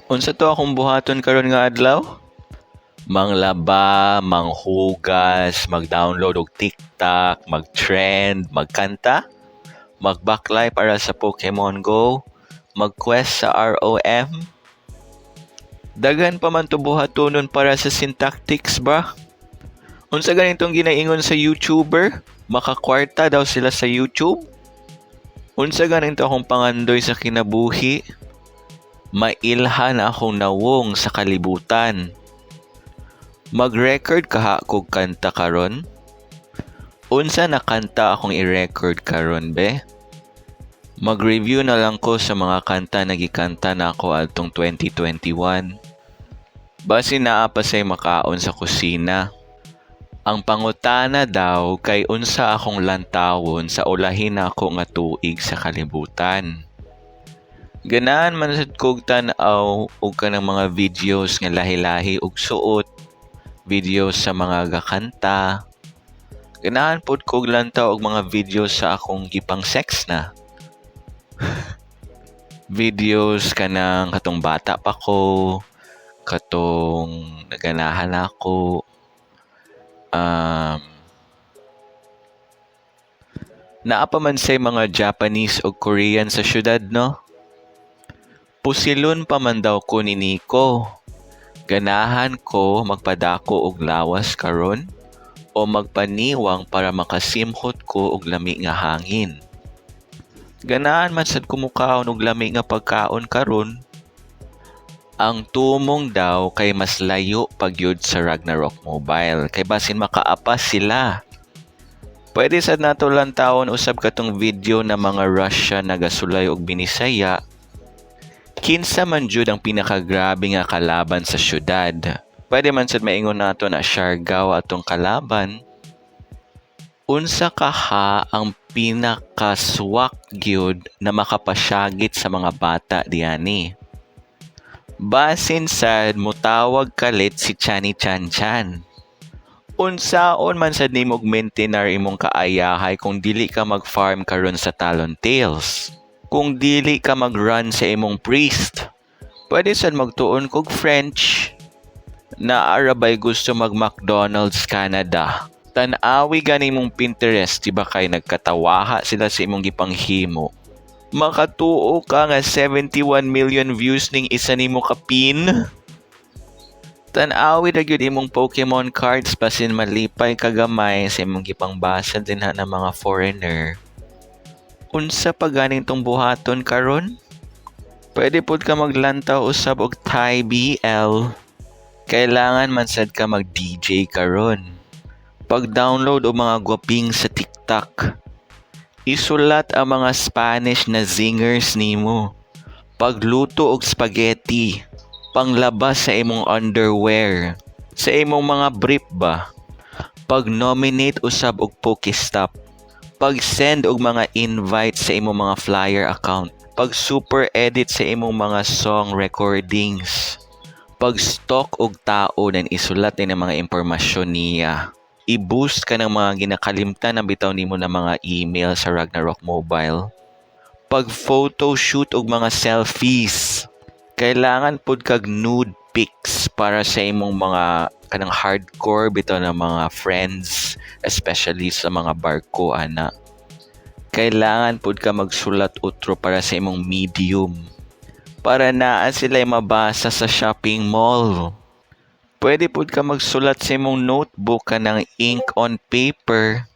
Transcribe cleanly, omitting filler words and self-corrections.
Unsa to akong buhaton karon nga adlaw? Manglaba, manghugas, mag-download og TikTok, mag-trend, magkanta, mag-backlight para sa Pokemon Go, mag-quest sa ROM. Daghan pa man to buhatonon para sa syntactics ba? Unsa ganitong ginaingon sa YouTuber? Makakwarta daw sila sa YouTube? Unsa ganito akong pangandoy sa kinabuhi? Mailhan akong nawong sa kalibutan. Mag-record kaha kog kanta karon? Unsa na kanta akong i-record karon be? Mag-review na lang ko sa mga kanta na gikanta na ako adtong 2021. Basi naa pa say makaon sa kusina. Ang pangutana daw kay unsa akong lantawon sa ulahin ako nga tuig sa kalibutan. Ganahan man sad kog tan-aw og kanang mga videos nga lahi-lahi og suot, videos sa mga gakanta. Ganahan pod kog lantaw og mga videos sa akong gipang sex na. Videos kanang katong bata pa ko, katong naganahan ako. Naa pa man say mga Japanese o Korean sa syudad, no? Pusilon pa man daw ko ni Nico. Ganahan ko magpadako og lawas karon o magpaniwang para makasimhot ko og lami nga hangin. Ganahan man sad kumukaon og lami nga pagkaon karon. Ang tumong daw kay mas layo pagyud sa Ragnarok Mobile kay basin makaapas sila. Pwede sad nato lang taon usab katong video na mga Russia nagasulay og binisaya. Kinsa man jud ang pinakagrabe nga kalaban sa syudad. Pwede man sad maingon nato na Siargao atong kalaban. Unsa kaha ang pinakaswak gyud na makapasyagit sa mga bata diani? Basin sad mutawag kalit si Chani Chan Chan. Unsaon man sad nimo maintainer imong kaayahay kung dili ka mag-farm karon sa Talon Tales? Kung dili ka mag-run sa imong priest? Pwede sad magtuon kog French. Naarabay gusto mag-McDonald's Canada. Tan-awi gani mong Pinterest, diba kay nagkatawaha sila sa imong gipanghimo. Makatuo ka nga 71 million views ning isa nimo ka pin. Tan-awi ra gyud imong Pokemon cards basin malipay kagamay sa imong gipangbasa dinha ng mga foreigner. Unsa pa ganing tong buhaton karon? Pwede pod ka maglantaw usab og Thai BL. Kailangan man sad ka mag-DJ karon. Pag-download og mga gwaping sa TikTok. Isulat ang mga Spanish na zingers nimo. Pagluto og spaghetti. Panglabas sa imong underwear. Sa imong mga brief ba. Pag-nominate usab og Pokestop. Pag-send og mga invite sa imong mga flyer account. Pag-super edit sa imong mga song recordings. Pag-stalk og tao na isulat din ang mga impormasyon niya. I-boost ka ng mga ginakalimtan na bitaw nimo na mga email sa Ragnarok Mobile. Pag-photoshoot og mga selfies. Kailangan pod kag nude pics para sa imong mga kanang hardcore bitaw na mga friends, especially sa mga barko ana. Kailangan pod ka magsulat utro para sa imong medium. Para naa sila mabasa sa shopping mall. Pwede pod ka magsulat sa imong notebook ka ng ink on paper.